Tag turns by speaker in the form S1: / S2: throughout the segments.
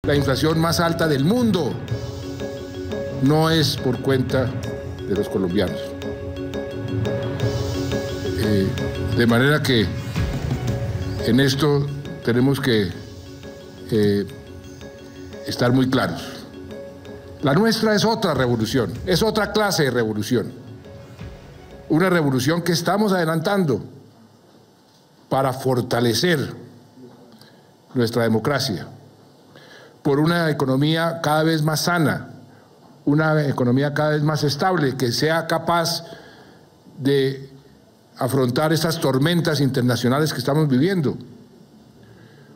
S1: la inflación más alta del mundo. No es por cuenta de los colombianos. De manera que en esto tenemos que estar muy claros. La nuestra es otra revolución, es otra clase de revolución. Una revolución que estamos adelantando para fortalecer nuestra democracia, por una economía cada vez más sana, una economía cada vez más estable, que sea capaz de afrontar estas tormentas internacionales que estamos viviendo,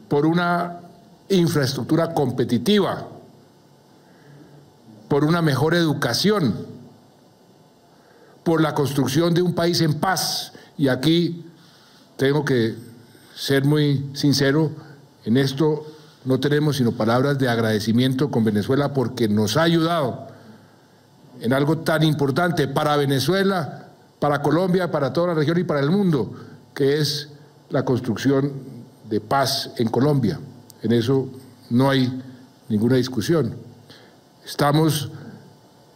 S1: por una infraestructura competitiva, por una mejor educación, por la construcción de un país en paz. Y aquí tengo que ser muy sincero, en esto no tenemos sino palabras de agradecimiento con Venezuela porque nos ha ayudado en algo tan importante para Venezuela, para Colombia, para toda la región y para el mundo, que es la construcción de paz en Colombia. En eso no hay ninguna discusión. Estamos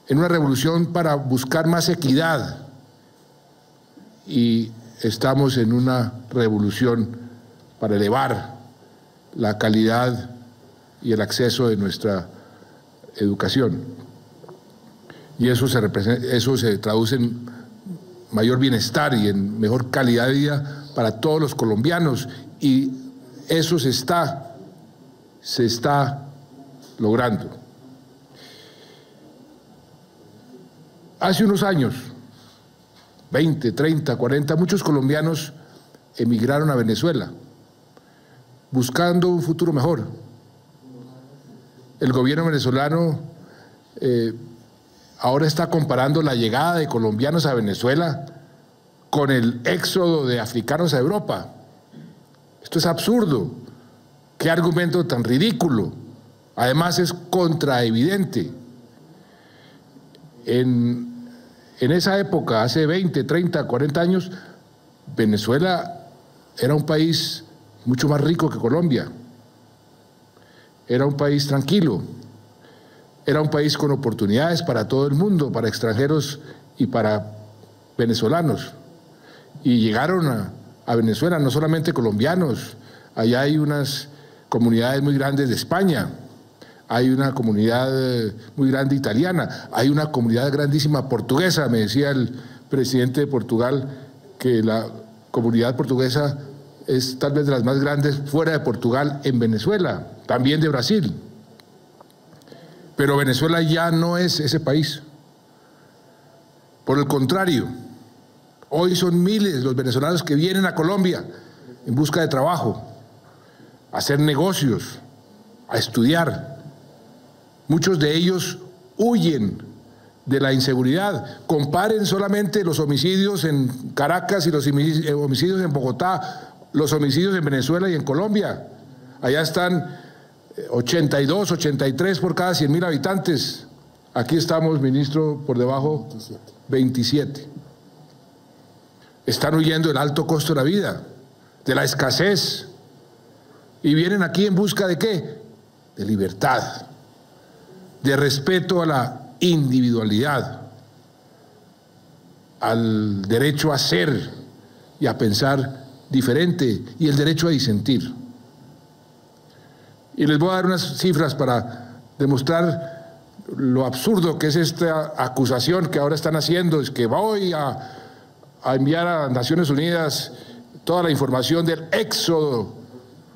S1: en una revolución para buscar más equidad y estamos en una revolución para elevar la calidad y el acceso de nuestra educación. Y eso se traduce en mayor bienestar y en mejor calidad de vida para todos los colombianos, y eso se está logrando. Hace unos años, 20, 30, 40, muchos colombianos emigraron a Venezuela buscando un futuro mejor. El gobierno venezolano ahora está comparando la llegada de colombianos a Venezuela con el éxodo de africanos a Europa. Esto es absurdo. Qué argumento tan ridículo. Además es contraevidente. En esa época, hace 20, 30, 40 años, Venezuela era un país mucho más rico que Colombia. Era un país tranquilo. Era un país con oportunidades para todo el mundo, para extranjeros y para venezolanos. Y llegaron a Venezuela no solamente colombianos, allá hay unas comunidades muy grandes de España, hay una comunidad muy grande italiana, hay una comunidad grandísima portuguesa. Me decía el presidente de Portugal que la comunidad portuguesa es tal vez de las más grandes fuera de Portugal en Venezuela, también de Brasil. Pero Venezuela ya no es ese país. Por el contrario, hoy son miles los venezolanos que vienen a Colombia en busca de trabajo, a hacer negocios, a estudiar. Muchos de ellos huyen de la inseguridad. Comparen solamente los homicidios en Caracas y los homicidios en Bogotá, los homicidios en Venezuela y en Colombia. Allá están 82, 83 por cada 100.000 habitantes. Aquí estamos, ministro, por debajo 27. Están huyendo del alto costo de la vida, de la escasez. Y vienen aquí en busca ¿de qué? De libertad, de respeto a la individualidad, al derecho a ser y a pensar diferente y el derecho a disentir. Y les voy a dar unas cifras para demostrar lo absurdo que es esta acusación que ahora están haciendo, es que voy a enviar a Naciones Unidas toda la información del éxodo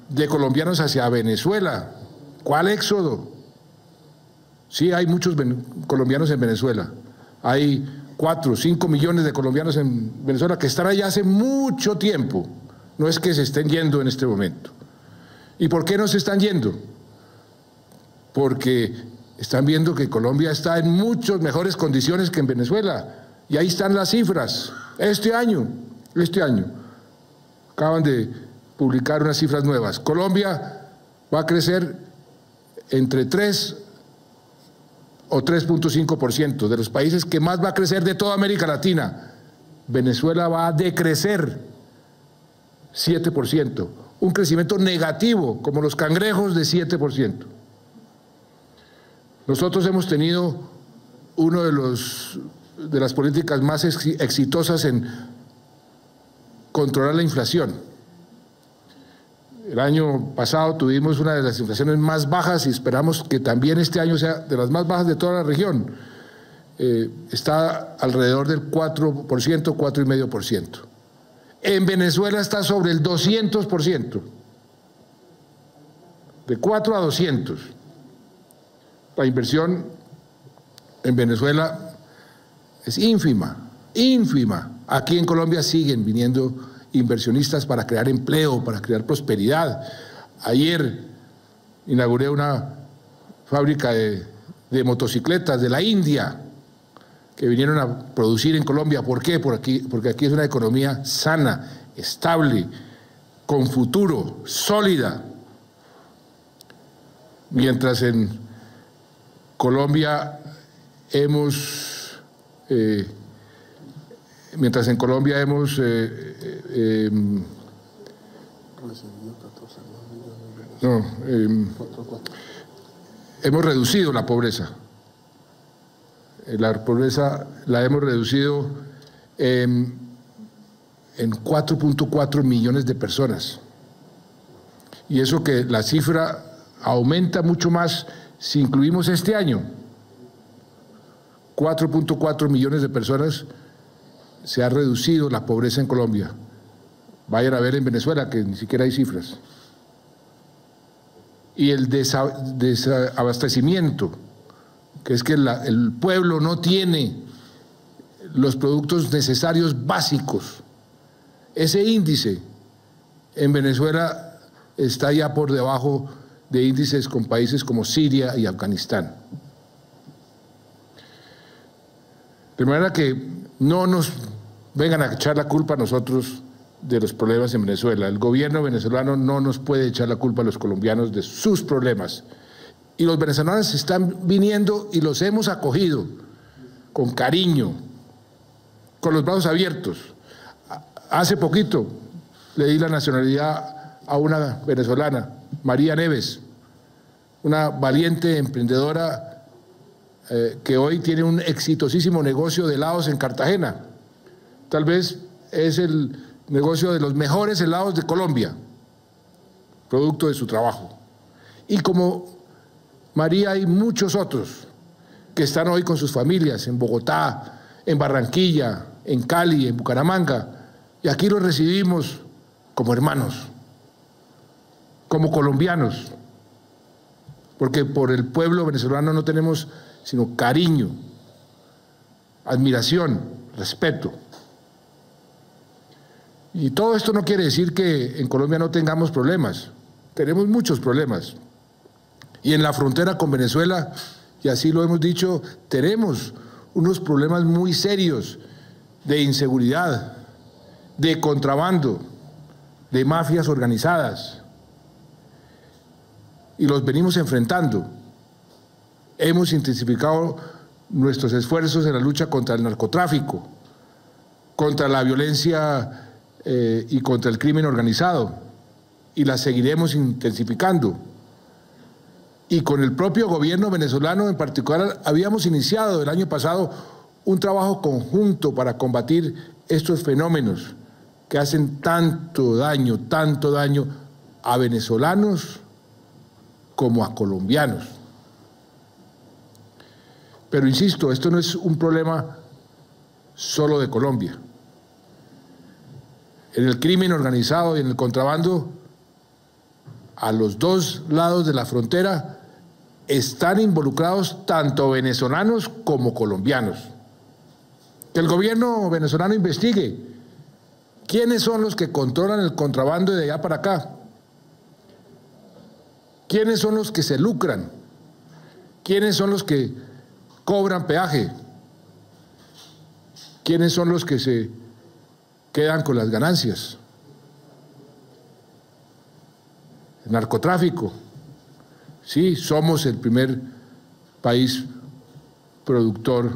S1: de colombianos hacia Venezuela. ¿Cuál éxodo? Sí, hay muchos colombianos en Venezuela. Hay 4 o 5 millones de colombianos en Venezuela que están allá hace mucho tiempo. No es que se estén yendo en este momento. ¿Y por qué no se están yendo? Porque están viendo que Colombia está en muchas mejores condiciones que en Venezuela. Y ahí están las cifras. Este año, acaban de publicar unas cifras nuevas. Colombia va a crecer entre 3 o 3.5%, de los países que más va a crecer de toda América Latina. Venezuela va a decrecer 7%, un crecimiento negativo, como los cangrejos, de 7%. Nosotros hemos tenido una de las políticas más exitosas en controlar la inflación. El año pasado tuvimos una de las inflaciones más bajas y esperamos que también este año sea de las más bajas de toda la región. Está alrededor del 4%, 4,5%. En Venezuela está sobre el 200%, de 4 a 200. La inversión en Venezuela es ínfima, ínfima. Aquí en Colombia siguen viniendo inversionistas para crear empleo, para crear prosperidad. Ayer inauguré una fábrica de motocicletas de la India que vinieron a producir en Colombia. ¿Por qué? Porque aquí es una economía sana, estable, con futuro, sólida. Mientras en Colombia hemos hemos reducido la pobreza. La pobreza la hemos reducido en 4,4 millones de personas. Y eso que la cifra aumenta mucho más si incluimos este año. 4,4 millones de personas se ha reducido la pobreza en Colombia. Vayan a ver en Venezuela, que ni siquiera hay cifras. Y el desabastecimiento, que es que el pueblo no tiene los productos necesarios básicos. Ese índice en Venezuela está ya por debajo de índices con países como Siria y Afganistán. De manera que no nos vengan a echar la culpa a nosotros de los problemas en Venezuela. El gobierno venezolano no nos puede echar la culpa a los colombianos de sus problemas. Y los venezolanos están viniendo y los hemos acogido con cariño, con los brazos abiertos. Hace poquito le di la nacionalidad a una venezolana, María Neves, una valiente emprendedora que hoy tiene un exitosísimo negocio de helados en Cartagena. Tal vez es el negocio de los mejores helados de Colombia, producto de su trabajo. Y como María hay muchos otros que están hoy con sus familias en Bogotá, en Barranquilla, en Cali, en Bucaramanga, y aquí los recibimos como hermanos, como colombianos, porque por el pueblo venezolano no tenemos sino cariño, admiración, respeto. Y todo esto no quiere decir que en Colombia no tengamos problemas, tenemos muchos problemas. Y en la frontera con Venezuela, y así lo hemos dicho, tenemos unos problemas muy serios de inseguridad, de contrabando, de mafias organizadas. Y los venimos enfrentando. Hemos intensificado nuestros esfuerzos en la lucha contra el narcotráfico, contra la violencia y contra el crimen organizado, y la seguiremos intensificando. Y con el propio gobierno venezolano en particular habíamos iniciado el año pasado un trabajo conjunto para combatir estos fenómenos que hacen tanto daño a venezolanos como a colombianos. Pero insisto, esto no es un problema solo de Colombia. En el crimen organizado y en el contrabando, a los dos lados de la frontera, están involucrados tanto venezolanos como colombianos. Que el gobierno venezolano investigue quiénes son los que controlan el contrabando de allá para acá, quiénes son los que se lucran, quiénes son los que cobran peaje, quiénes son los que se quedan con las ganancias. El narcotráfico. Sí, somos el primer país productor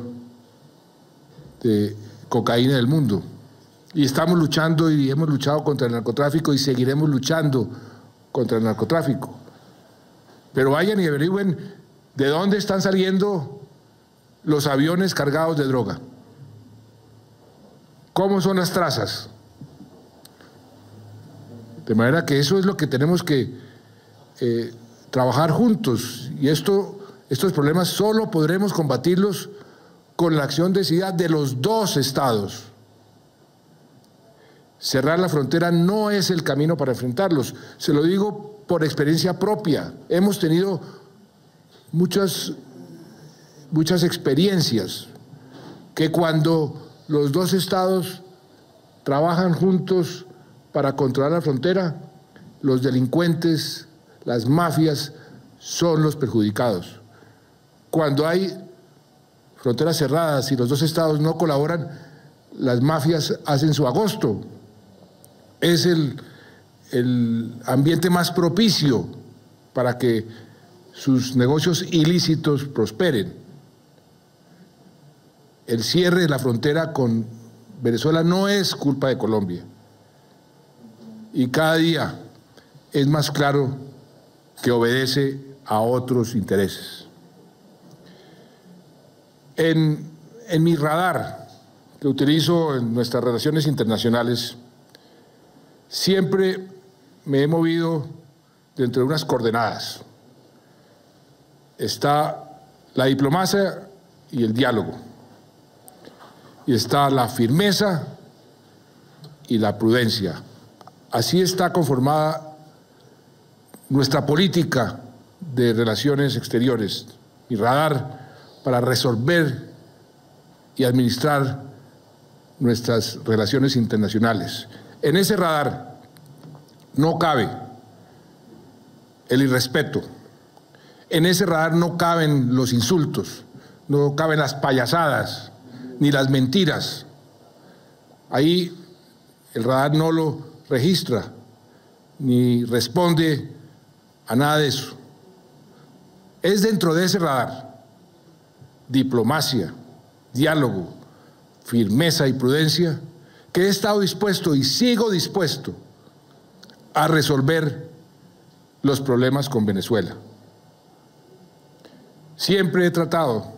S1: de cocaína del mundo. Y estamos luchando y hemos luchado contra el narcotráfico y seguiremos luchando contra el narcotráfico. Pero vayan y averigüen ¿De dónde están saliendo los aviones cargados de droga? ¿Cómo son las trazas? De manera que eso es lo que tenemos que trabajar juntos. Y estos problemas solo podremos combatirlos con la acción decidida de los dos estados. Cerrar la frontera no es el camino para enfrentarlos. Se lo digo por experiencia propia. Hemos tenido muchas experiencias que cuando los dos estados trabajan juntos para controlar la frontera, los delincuentes, las mafias son los perjudicados. Cuando hay fronteras cerradas y los dos estados no colaboran, las mafias hacen su agosto. Es el ambiente más propicio para que sus negocios ilícitos prosperen. El cierre de la frontera con Venezuela no es culpa de Colombia. Y cada día es más claro que obedece a otros intereses. En mi radar, que utilizo en nuestras relaciones internacionales, siempre me he movido dentro de unas coordenadas. Está la diplomacia y el diálogo. Y está la firmeza y la prudencia. Así está conformada nuestra política de relaciones exteriores, mi radar para resolver y administrar nuestras relaciones internacionales. En ese radar no cabe el irrespeto, en ese radar no caben los insultos, no caben las payasadas, ni las mentiras. Ahí el radar no lo registra, ni responde a nada de eso. Es dentro de ese radar, diplomacia, diálogo, firmeza y prudencia, que he estado dispuesto y sigo dispuesto a resolver los problemas con Venezuela. Siempre he tratado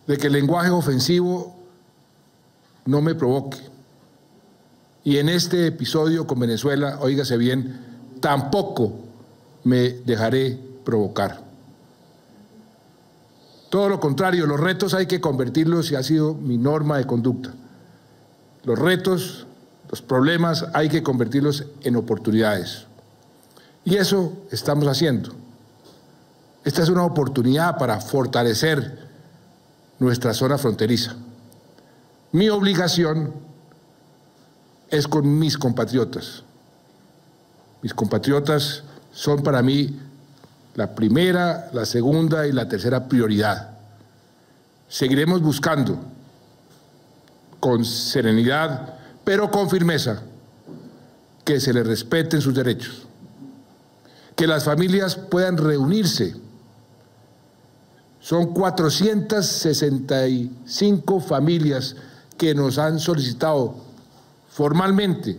S1: de que el lenguaje ofensivo no me provoque. Y en este episodio con Venezuela, óigase bien, tampoco me dejaré provocar. Todo lo contrario, los retos hay que convertirlos y ha sido mi norma de conducta. Los retos, los problemas hay que convertirlos en oportunidades. Y eso estamos haciendo. Esta es una oportunidad para fortalecer nuestra zona fronteriza. Mi obligación es con mis compatriotas. Mis compatriotas son para mí la primera, la segunda y la tercera prioridad. Seguiremos buscando con serenidad, pero con firmeza, que se les respeten sus derechos, que las familias puedan reunirse. Son 465 familias que nos han solicitado formalmente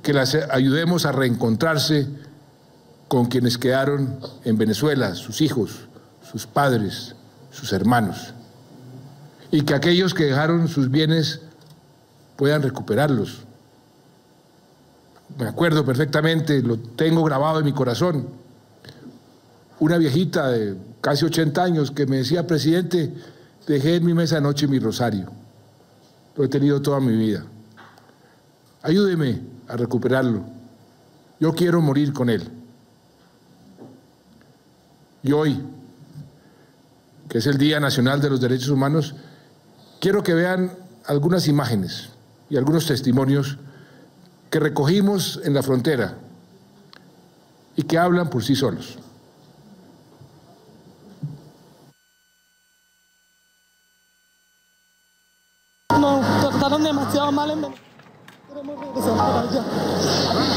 S1: que las ayudemos a reencontrarse con quienes quedaron en Venezuela, sus hijos, sus padres, sus hermanos, y que aquellos que dejaron sus bienes puedan recuperarlos. Me acuerdo perfectamente, lo tengo grabado en mi corazón, una viejita de casi 80 años que me decía: presidente, dejé en mi mesa anoche mi rosario, lo he tenido toda mi vida, ayúdeme a recuperarlo, yo quiero morir con él. Y hoy, que es el Día Nacional de los Derechos Humanos, quiero que vean algunas imágenes y algunos testimonios que recogimos en la frontera y que hablan por sí solos.
S2: Nos trataron demasiado mal en Venezuela. Queremos regresar para allá.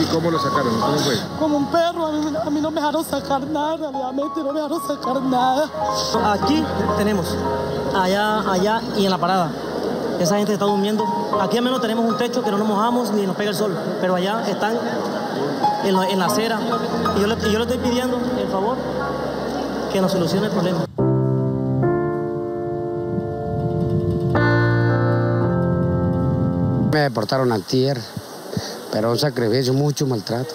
S1: ¿Y cómo lo sacaron? ¿Cómo fue?
S2: Como un perro, a mí no me dejaron sacar nada, realmente no me dejaron sacar nada.
S3: Aquí tenemos, allá y en la parada. Esa gente está durmiendo. Aquí al menos tenemos un techo que no nos mojamos ni nos pega el sol, pero allá están en la acera. Y yo le estoy pidiendo el favor que nos solucione el problema.
S4: Me deportaron antier, pero un sacrificio, mucho maltrato.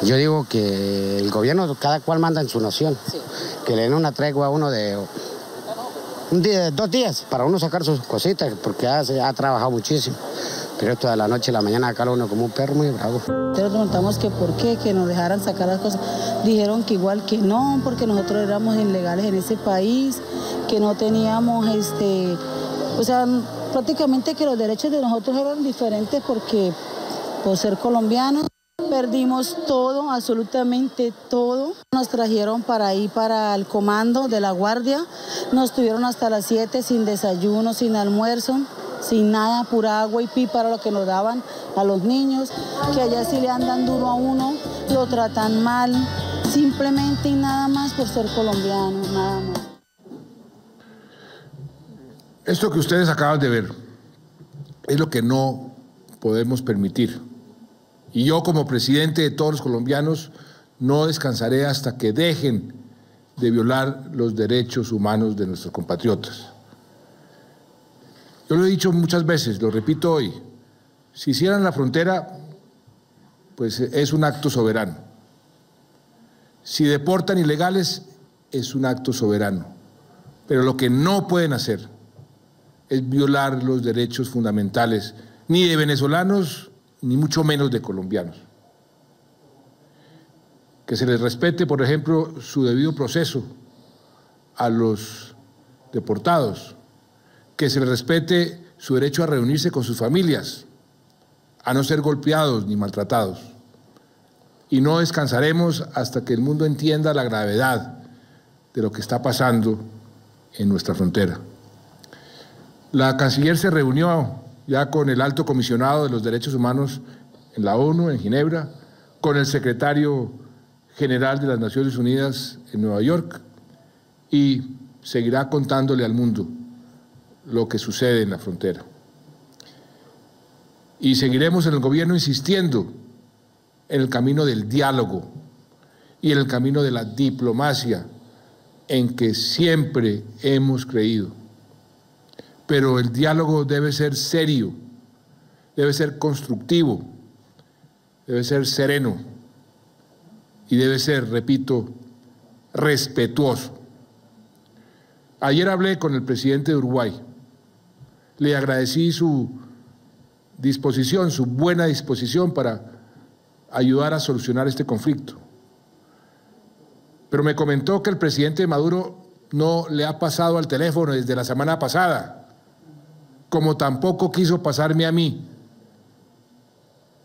S4: Yo digo que el gobierno, cada cual manda en su nación, sí, que le den una tregua a uno de un día, 2 días, para uno sacar sus cositas, porque ha trabajado muchísimo. Pero esto de la noche a la mañana acá uno como un perro muy bravo.
S5: Te preguntamos que por qué, que nos dejaran sacar las cosas. Dijeron que igual que no, porque nosotros éramos ilegales en ese país, que no teníamos, o sea, prácticamente que los derechos de nosotros eran diferentes porque por ser colombianos perdimos todo, absolutamente todo. Nos trajeron para ir para el comando de la guardia, nos tuvieron hasta las 7 sin desayuno, sin almuerzo, sin nada, pura agua y pipa era lo que nos daban a los niños, que allá sí le andan duro a uno, lo tratan mal, simplemente y nada más por ser colombiano, nada más.
S1: Esto que ustedes acaban de ver es lo que no podemos permitir. Y yo, como presidente de todos los colombianos, no descansaré hasta que dejen de violar los derechos humanos de nuestros compatriotas. Yo lo he dicho muchas veces, lo repito hoy, si cierran la frontera, pues es un acto soberano. Si deportan ilegales, es un acto soberano. Pero lo que no pueden hacer es violar los derechos fundamentales, ni de venezolanos, ni mucho menos de colombianos. Que se les respete, por ejemplo, su debido proceso a los deportados, que se les respete su derecho a reunirse con sus familias, a no ser golpeados ni maltratados. Y no descansaremos hasta que el mundo entienda la gravedad de lo que está pasando en nuestra frontera. La canciller se reunió ya con el alto comisionado de los derechos humanos en la ONU, en Ginebra, con el secretario general de las Naciones Unidas en Nueva York y seguirá contándole al mundo lo que sucede en la frontera. Y seguiremos en el gobierno insistiendo en el camino del diálogo y en el camino de la diplomacia en que siempre hemos creído. Pero el diálogo debe ser serio, debe ser constructivo, debe ser sereno y debe ser, repito, respetuoso. Ayer hablé con el presidente de Uruguay. Le agradecí su disposición, su buena disposición para ayudar a solucionar este conflicto. Pero me comentó que el presidente Maduro no le ha pasado al teléfono desde la semana pasada, como tampoco quiso pasarme a mí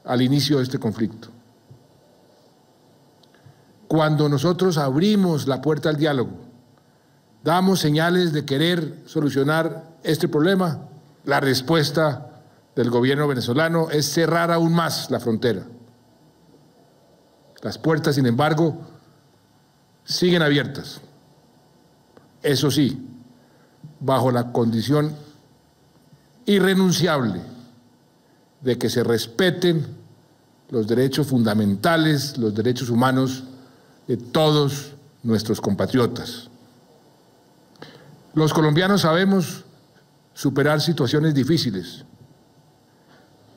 S1: al inicio de este conflicto. Cuando nosotros abrimos la puerta al diálogo, damos señales de querer solucionar este problema, la respuesta del gobierno venezolano es cerrar aún más la frontera. Las puertas, sin embargo, siguen abiertas. Eso sí, bajo la condición irrenunciable de que se respeten los derechos fundamentales, los derechos humanos de todos nuestros compatriotas. Los colombianos sabemos superar situaciones difíciles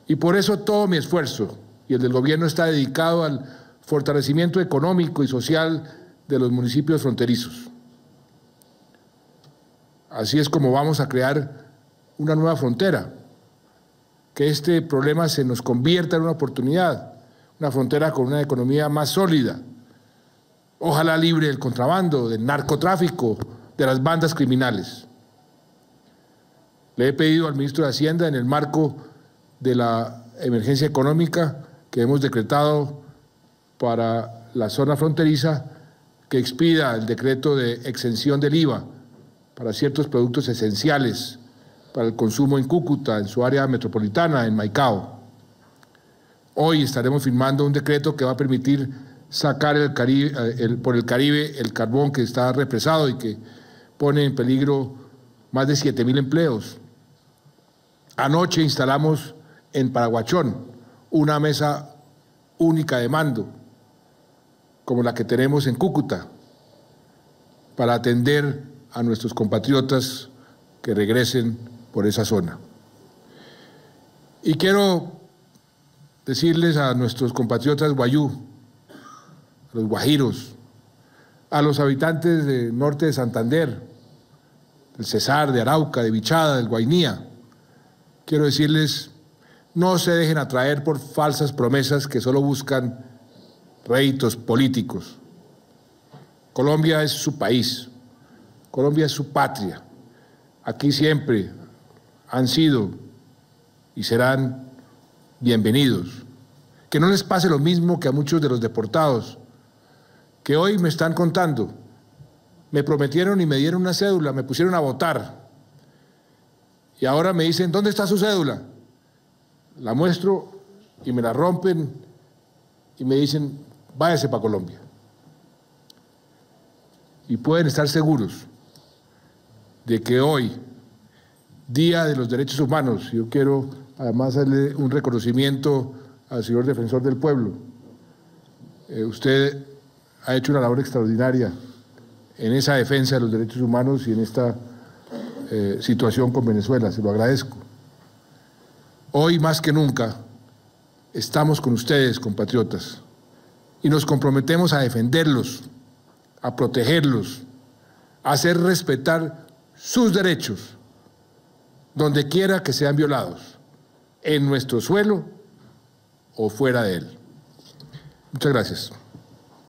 S1: y por eso todo mi esfuerzo y el del gobierno está dedicado al fortalecimiento económico y social de los municipios fronterizos. Así es como vamos a crear una nueva frontera, que este problema se nos convierta en una oportunidad, una frontera con una economía más sólida, ojalá libre del contrabando, del narcotráfico, de las bandas criminales. Le he pedido al ministro de Hacienda, en el marco de la emergencia económica que hemos decretado para la zona fronteriza, que expida el decreto de exención del IVA para ciertos productos esenciales para el consumo en Cúcuta, en su área metropolitana, en Maicao. Hoy estaremos firmando un decreto que va a permitir sacar por el Caribe el carbón que está represado y que pone en peligro más de 7.000 empleos. Anoche instalamos en Paraguachón una mesa única de mando, como la que tenemos en Cúcuta, para atender a nuestros compatriotas que regresen por esa zona. Y quiero decirles a nuestros compatriotas guayú, a los guajiros, a los habitantes del norte de Santander, del Cesar, de Arauca, de Vichada, del Guainía, quiero decirles, no se dejen atraer por falsas promesas que solo buscan réditos políticos. Colombia es su país, Colombia es su patria. Aquí siempre han sido y serán bienvenidos. Que no les pase lo mismo que a muchos de los deportados, que hoy me están contando. Me prometieron y me dieron una cédula, me pusieron a votar. Y ahora me dicen, ¿dónde está su cédula? La muestro y me la rompen y me dicen, váyase para Colombia. Y pueden estar seguros de que hoy, Día de los Derechos Humanos, yo quiero además darle un reconocimiento al señor defensor del pueblo. Usted ha hecho una labor extraordinaria en esa defensa de los derechos humanos y en esta situación con Venezuela, se lo agradezco. Hoy más que nunca estamos con ustedes, compatriotas, y nos comprometemos a defenderlos, a protegerlos, a hacer respetar sus derechos, donde quiera que sean violados, en nuestro suelo o fuera de él. Muchas gracias.